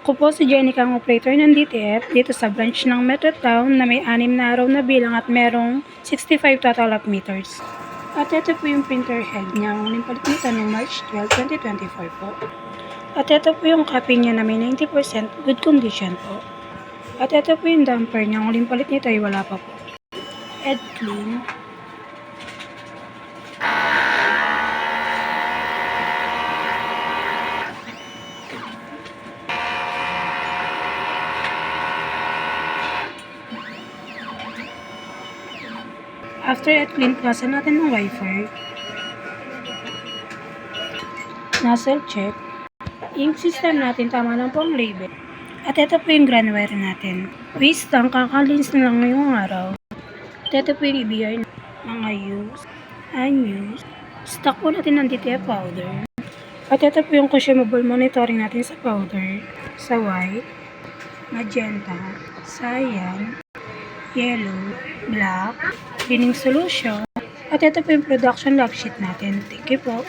Ako po si Jenny Kang, operator ng DTF dito sa branch ng Metro Town na may 6 na araw na bilang at merong 65 total of meters. At ito po yung printer head niya, ang huling palit nito noong March 12, 2024 po. At ito po yung copy niya na may 90% good condition po. At ito po yung damper niya, ang huling palit nito ay wala pa po. Head clean. After at clean, plasan natin ng wiper. Nozzle check. Ink system natin, tama lang po ang label. At ito po yung granware natin. Waste lang, kakalins na lang ngayong araw. At ito po yung EBR, mga used, unused. Stock po natin ng DTF powder. At ito po yung consumable monitoring natin sa powder. Sa white, magenta, cyan, yellow, black, cleaning solution. At ito po yung production log sheet natin. Thank you po.